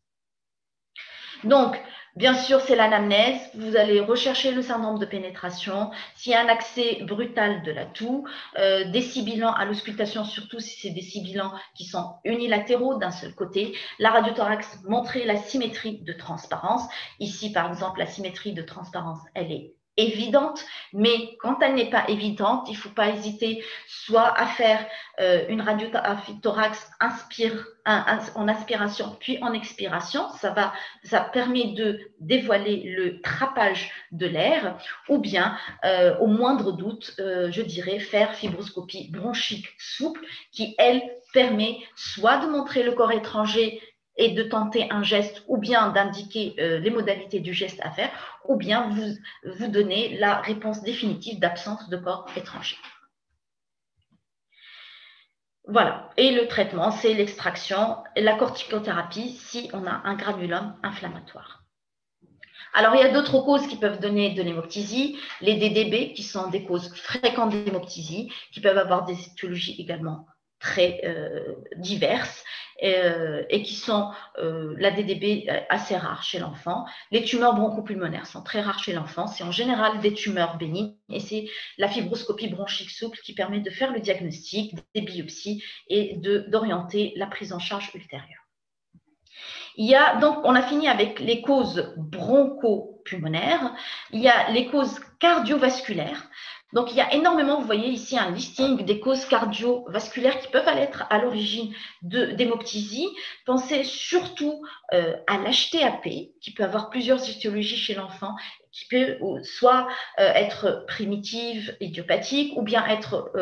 Donc, bien sûr, c'est l'anamnèse. Vous allez rechercher le syndrome de pénétration. S'il y a un accès brutal de la toux, des sibilants à l'auscultation, surtout si c'est des sibilants qui sont unilatéraux d'un seul côté. La radiothorax montrer la symétrie de transparence. Ici, par exemple, la symétrie de transparence, elle est évidente, mais quand elle n'est pas évidente, il ne faut pas hésiter soit à faire une radiothorax en aspiration puis en expiration, ça permet de dévoiler le trappage de l'air, ou bien au moindre doute, je dirais faire fibroscopie bronchique souple qui, elle, permet soit de montrer le corps étranger et de tenter un geste, ou bien d'indiquer les modalités du geste à faire, ou bien vous donner la réponse définitive d'absence de corps étranger. Voilà. Et le traitement, c'est l'extraction et la corticothérapie si on a un granulome inflammatoire. Alors, il y a d'autres causes qui peuvent donner de l'hémoptysie, les DDB, qui sont des causes fréquentes d'hémoptysie, qui peuvent avoir des étiologies également très diverses et qui sont la DDB assez rare chez l'enfant. Les tumeurs bronchopulmonaires sont très rares chez l'enfant. C'est en général des tumeurs bénignes et c'est la fibroscopie bronchique souple qui permet de faire le diagnostic, des biopsies et d'orienter la prise en charge ultérieure. Donc, on a fini avec les causes bronchopulmonaires. Il y a les causes cardiovasculaires. Donc, il y a énormément, vous voyez ici un listing des causes cardiovasculaires qui peuvent être à l'origine d'hémoptysie. Pensez surtout à l'HTAP, qui peut avoir plusieurs étiologies chez l'enfant, qui peut soit être primitive, idiopathique, ou bien être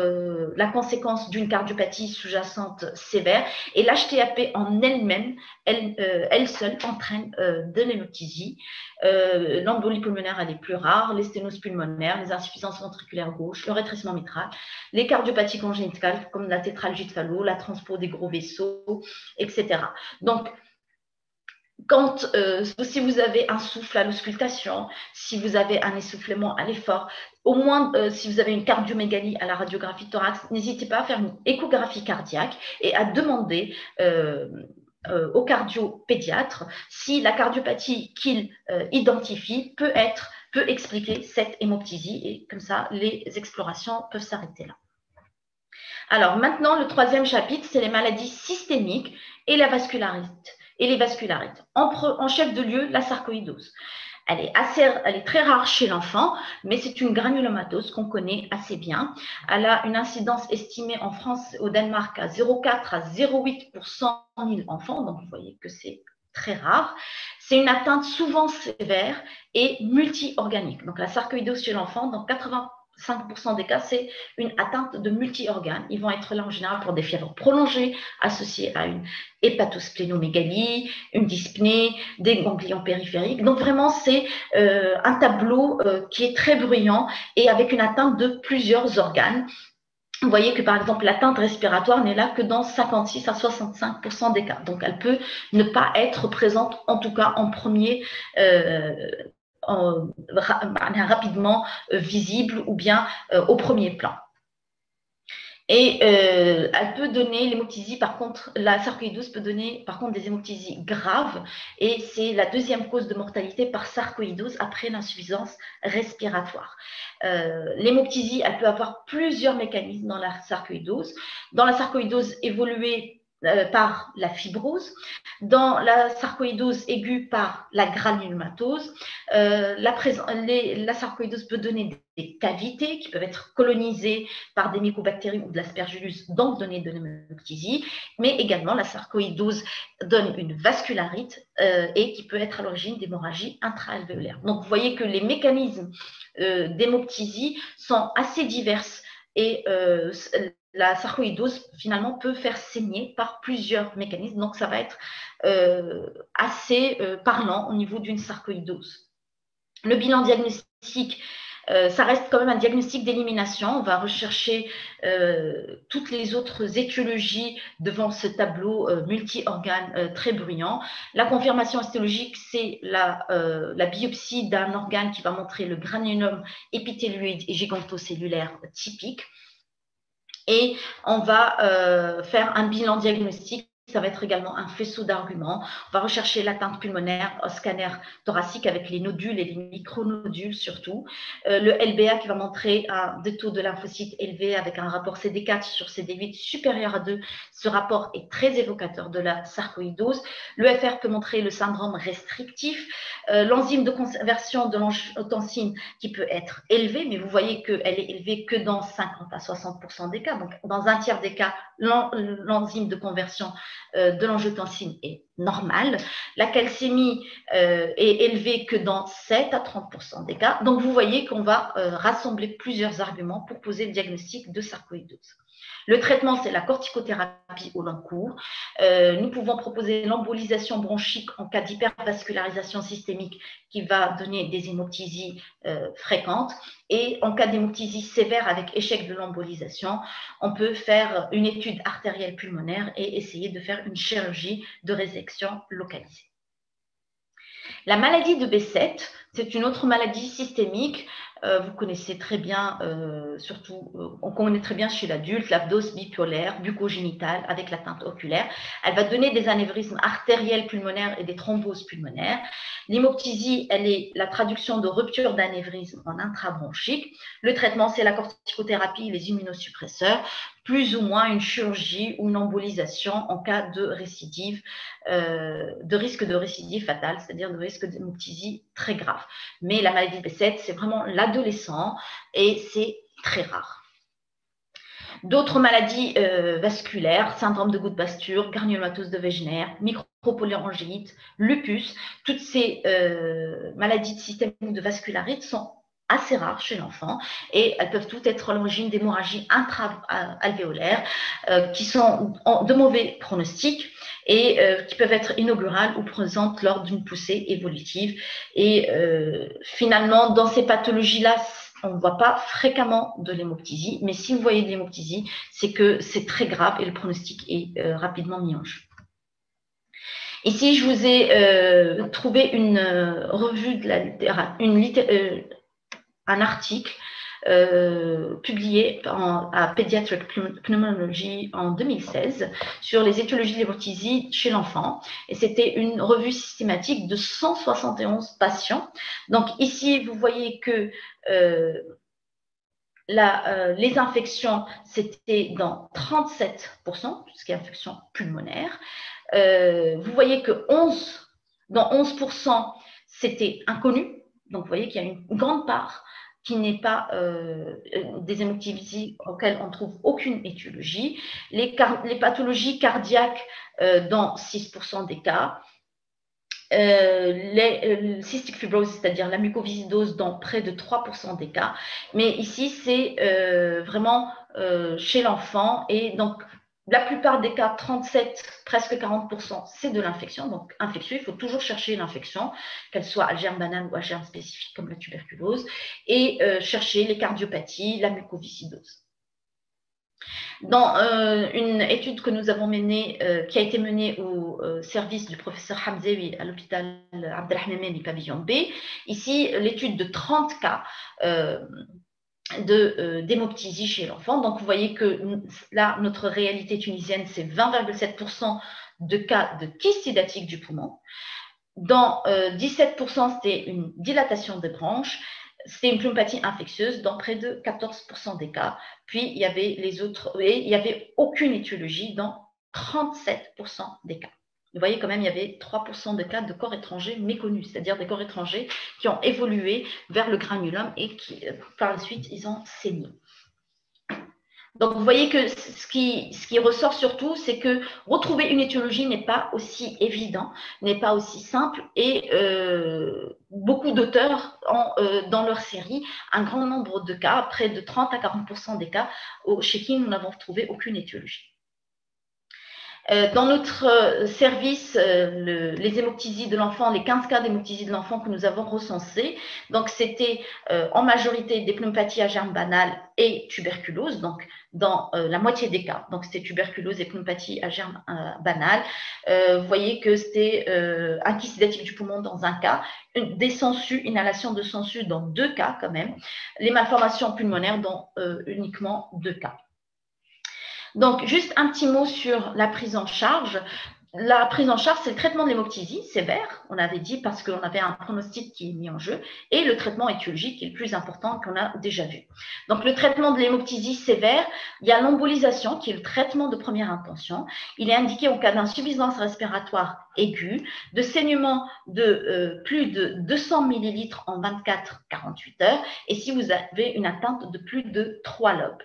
la conséquence d'une cardiopathie sous-jacente sévère. Et l'HTAP en elle-même, elle seule, entraîne de l'hémoptysie. L'embolie pulmonaire, elle est plus rare, les sténoses pulmonaires, les insuffisances ventriculaires gauches, le rétrécissement mitral, les cardiopathies congénitales comme la tétralgie de Fallot, la transpo des gros vaisseaux, etc. Donc, si vous avez un souffle à l'auscultation, si vous avez un essoufflement à l'effort, au moins si vous avez une cardiomégalie à la radiographie thorax, n'hésitez pas à faire une échographie cardiaque et à demander au cardiopédiatre si la cardiopathie qu'il identifie peut expliquer cette hémoptysie, et comme ça les explorations peuvent s'arrêter là. Alors maintenant, le troisième chapitre, c'est les maladies systémiques et les vascularites. En chef de lieu, la sarcoïdose. Elle est très rare chez l'enfant, mais c'est une granulomatose qu'on connaît assez bien. Elle a une incidence estimée en France et au Danemark à 0,4 à 0,8 pour 100 000 enfants, donc vous voyez que c'est très rare. C'est une atteinte souvent sévère et multi-organique. Donc la sarcoïdose chez l'enfant, dans 85% des cas, c'est une atteinte de multi-organes. Ils vont être là en général pour des fièvres prolongées associées à une hépatosplénomégalie, une dyspnée, des ganglions périphériques. Donc vraiment, c'est un tableau qui est très bruyant et avec une atteinte de plusieurs organes. Vous voyez que par exemple, l'atteinte respiratoire n'est là que dans 56 à 65% des cas. Donc elle peut ne pas être présente, en tout cas en premier rapidement visible ou bien au premier plan. Et elle peut donner l'hémoptysie, par contre, la sarcoïdose peut donner par contre des hémoptysies graves et c'est la deuxième cause de mortalité par sarcoïdose après l'insuffisance respiratoire. L'hémoptysie, elle peut avoir plusieurs mécanismes dans la sarcoïdose. Dans la sarcoïdose évoluée par la fibrose, dans la sarcoïdose aiguë par la granulomatose. La sarcoïdose peut donner des cavités qui peuvent être colonisées par des mycobactéries ou de l'aspergillus, donc donner de l'hémoptysie, mais également la sarcoïdose donne une vascularite et qui peut être à l'origine d'hémorragie intra-alvéolaire. Donc vous voyez que les mécanismes d'hémoptysie sont assez diverses et la sarcoïdose, finalement, peut faire saigner par plusieurs mécanismes. Donc, ça va être assez parlant au niveau d'une sarcoïdose. Le bilan diagnostique, ça reste quand même un diagnostic d'élimination. On va rechercher toutes les autres étiologies devant ce tableau multi-organes très bruyant. La confirmation histologique, c'est la biopsie d'un organe qui va montrer le granulome épithéloïde et gigantocellulaire typique. Et on va faire un bilan diagnostique. Ça va être également un faisceau d'arguments. On va rechercher l'atteinte pulmonaire au scanner thoracique avec les nodules et les micronodules surtout. Le LBA qui va montrer des taux de lymphocytes élevés avec un rapport CD4 sur CD8 supérieur à 2. Ce rapport est très évocateur de la sarcoïdose. Le FR peut montrer le syndrome restrictif. L'enzyme de conversion de l'angiotensine qui peut être élevée, mais vous voyez qu'elle est élevée que dans 50 à 60% des cas. Donc, dans un tiers des cas, l'enzyme de conversion de l'angiotensine est normale. La calcémie est élevée que dans 7 à 30% des cas. Donc, vous voyez qu'on va rassembler plusieurs arguments pour poser le diagnostic de sarcoïdose. Le traitement, c'est la corticothérapie au long cours. Nous pouvons proposer l'embolisation bronchique en cas d'hypervascularisation systémique qui va donner des hémoptysies fréquentes. Et en cas d'hémoptysie sévère avec échec de l'embolisation, on peut faire une étude artérielle pulmonaire et essayer de faire une chirurgie de résection localisée. La maladie de B7, c'est une autre maladie systémique. Vous connaissez très bien, on connaît très bien chez l'adulte, l'abdose bipolaire, bucogénitale avec l'atteinte oculaire. Elle va donner des anévrismes artériels pulmonaires et des thromboses pulmonaires. L'hémoptysie, elle est la traduction de rupture d'anévrisme en intrabronchique. Le traitement, c'est la corticothérapie et les immunosuppresseurs, plus ou moins une chirurgie ou une embolisation en cas de récidive, de risque de récidive fatale, c'est-à-dire de risque d'hémoptysie très grave. Mais la maladie de B7, c'est vraiment l'adolescent et c'est très rare. D'autres maladies vasculaires, syndrome de Gutt-Pasture, granulomatose de Wegener, micropolyangite, lupus, toutes ces maladies de système de vascularite sont assez rares chez l'enfant et elles peuvent toutes être l'origine d'hémorragies intra-alvéolaires qui sont de mauvais pronostics et qui peuvent être inaugurales ou présentes lors d'une poussée évolutive. Et finalement, dans ces pathologies-là, on ne voit pas fréquemment de l'hémoptysie, mais si vous voyez de l'hémoptysie, c'est que c'est très grave et le pronostic est rapidement mis en jeu. Ici, je vous ai trouvé une revue de la littérature, un article publié à Pediatric Pneumology en 2016 sur les étiologies de l'hémoptysie chez l'enfant. Et c'était une revue systématique de 171 patients. Donc ici, vous voyez que les infections, c'était dans 37%, tout ce qui est infection pulmonaire. Vous voyez que dans 11%, c'était inconnu. Donc, vous voyez qu'il y a une grande part qui n'est pas des hémoptysies auxquelles on ne trouve aucune étiologie. Les pathologies cardiaques dans 6% des cas. Les cystic fibrosis, c'est-à-dire la mucoviscidose dans près de 3% des cas. Mais ici, c'est vraiment chez l'enfant. Et donc, la plupart des cas, 37, presque 40%, c'est de l'infection. Donc, infectieux, il faut toujours chercher l'infection, qu'elle soit à germe banal ou à germe spécifique comme la tuberculose, et chercher les cardiopathies, la mucoviscidose. Dans une étude que nous avons menée, qui a été menée au service du professeur Hamzaoui à l'hôpital Abdelrahmani Pavillon B, ici, l'étude de 30 cas d'hémoptysie chez l'enfant. Donc, vous voyez que là, notre réalité tunisienne, c'est 20,7% de cas de kyste hydatique du poumon. Dans 17%, c'était une dilatation des branches. C'était une pneumopathie infectieuse dans près de 14% des cas. Puis, il y avait les autres, et il n'y avait aucune étiologie dans 37% des cas. Vous voyez quand même, il y avait 3% de cas de corps étrangers méconnus, c'est-à-dire des corps étrangers qui ont évolué vers le granulome et qui, par la suite, ils ont saigné. Donc, vous voyez que ce qui ressort surtout, c'est que retrouver une étiologie n'est pas aussi évident, n'est pas aussi simple et beaucoup d'auteurs ont dans leur série un grand nombre de cas, près de 30 à 40% des cas chez qui nous n'avons trouvé aucune étiologie. Dans notre service, les hémoptysies de l'enfant, les 15 cas d'hémoptysie de l'enfant que nous avons recensés, donc c'était en majorité des pneumopathies à germe banal et tuberculose, donc dans la moitié des cas. Donc c'était tuberculose et pneumopathie à germe banal. Vous voyez que c'était un kystidatique du poumon dans un cas, des sangsues, inhalation de sangsues dans 2 cas quand même, les malformations pulmonaires dans uniquement 2 cas. Donc, juste un petit mot sur la prise en charge. La prise en charge, c'est le traitement de l'hémoptysie sévère, on avait dit, parce qu'on avait un pronostic qui est mis en jeu, et le traitement étiologique qui est le plus important qu'on a déjà vu. Donc, le traitement de l'hémoptysie sévère, il y a l'embolisation qui est le traitement de première intention. Il est indiqué au cas d'insuffisance respiratoire aiguë, de saignement de plus de 200 ml en 24-48 heures, et si vous avez une atteinte de plus de 3 lobes.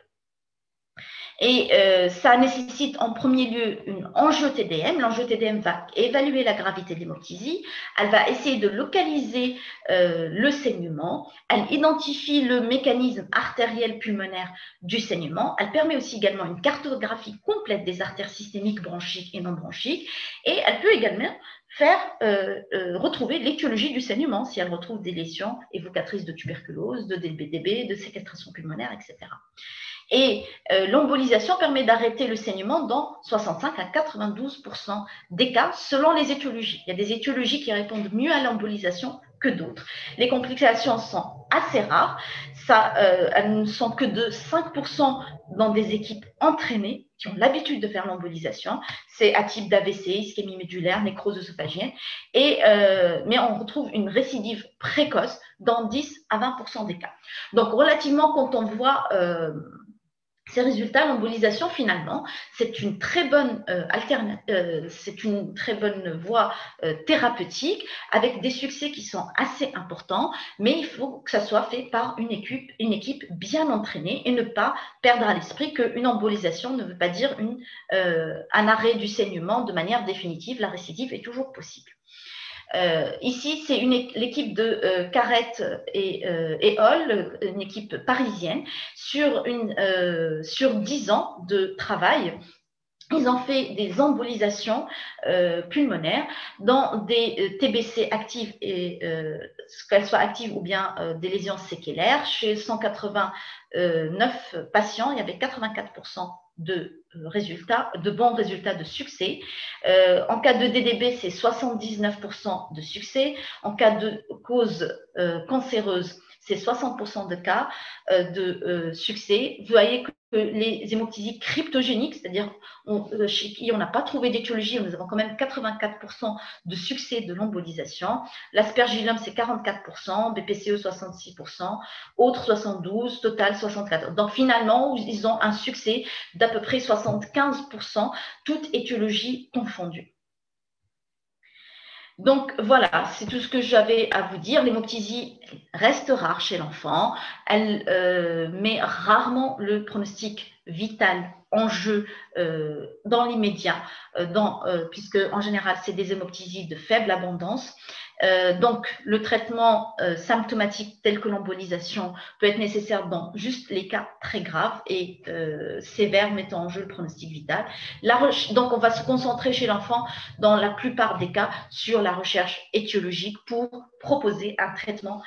Et ça nécessite en premier lieu une angio-TDM. L'angio-TDM va évaluer la gravité de l'hémoptysie. Elle va essayer de localiser le saignement. Elle identifie le mécanisme artériel pulmonaire du saignement. Elle permet aussi également une cartographie complète des artères systémiques bronchiques et non bronchiques. Et elle peut également faire retrouver l'étiologie du saignement si elle retrouve des lésions évocatrices de tuberculose, de DBDB, de séquestration pulmonaire, etc. Et l'embolisation permet d'arrêter le saignement dans 65 à 92% des cas selon les étiologies. Il y a des étiologies qui répondent mieux à l'embolisation que d'autres. Les complications sont assez rares. Elles ne sont que de 5% dans des équipes entraînées qui ont l'habitude de faire l'embolisation. C'est à type d'AVC, ischémie médulaire, nécrose œsophagienne. Mais on retrouve une récidive précoce dans 10 à 20% des cas. Donc, relativement, quand on voit ces résultats, l'embolisation, finalement, c'est une très bonne c'est une très bonne voie thérapeutique avec des succès qui sont assez importants, mais il faut que ça soit fait par une équipe bien entraînée et ne pas perdre à l'esprit qu'une embolisation ne veut pas dire un arrêt du saignement de manière définitive. La récidive est toujours possible. Ici, c'est l'équipe de Carrette et Hall, une équipe parisienne, sur 10 ans de travail. Ils ont fait des embolisations pulmonaires dans des TBC actives, qu'elles soient actives ou bien des lésions séquelaires. Chez 189 patients, il y avait 84% de bons résultats de succès. En cas de DDB, c'est 79% de succès. En cas de cause cancéreuse, c'est 60% de cas de succès. Vous voyez que les hémoptysies cryptogéniques, c'est-à-dire chez qui on n'a pas trouvé d'étiologie, nous avons quand même 84% de succès de l'embolisation. L'aspergillum, c'est 44%, BPCE 66%, autres 72%, total 64%. Donc finalement, ils ont un succès d'à peu près 75%, toutes étiologies confondues. Donc voilà, c'est tout ce que j'avais à vous dire. L'hémoptysie reste rare chez l'enfant. Elle met rarement le pronostic vital en jeu dans l'immédiat, puisque en général, c'est des hémoptysies de faible abondance. Donc, le traitement symptomatique tel que l'embolisation peut être nécessaire dans juste les cas très graves et sévères mettant en jeu le pronostic vital. Donc, on va se concentrer chez l'enfant dans la plupart des cas sur la recherche étiologique pour proposer un traitement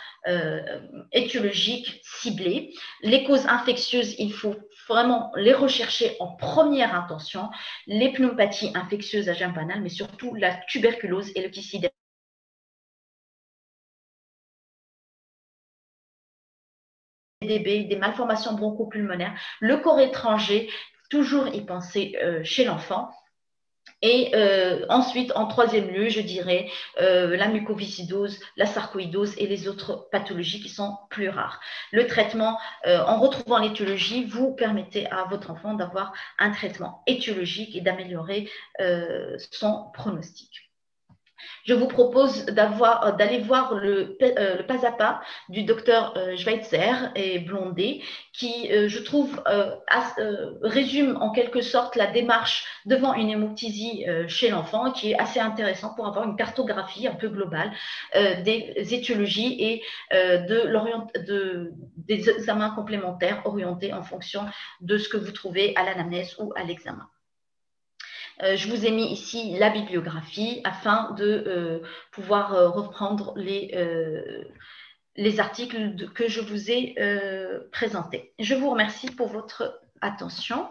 étiologique ciblé. Les causes infectieuses, il faut vraiment les rechercher en première intention, les pneumopathies infectieuses à germe banal, mais surtout la tuberculose et le kystidatique. Des malformations bronchopulmonaires, le corps étranger, toujours y penser chez l'enfant. Et ensuite, en troisième lieu, je dirais la mucoviscidose, la sarcoïdose et les autres pathologies qui sont plus rares. Le traitement, en retrouvant l'étiologie, vous permettez à votre enfant d'avoir un traitement étiologique et d'améliorer son pronostic. Je vous propose d'aller voir le pas à pas du docteur Schweitzer et Blondet, qui, je trouve, résume en quelque sorte la démarche devant une hémoptysie chez l'enfant, qui est assez intéressant pour avoir une cartographie un peu globale des étiologies et des examens complémentaires orientés en fonction de ce que vous trouvez à l'anamnèse ou à l'examen. Je vous ai mis ici la bibliographie afin de pouvoir reprendre les articles que je vous ai présentés. Je vous remercie pour votre attention.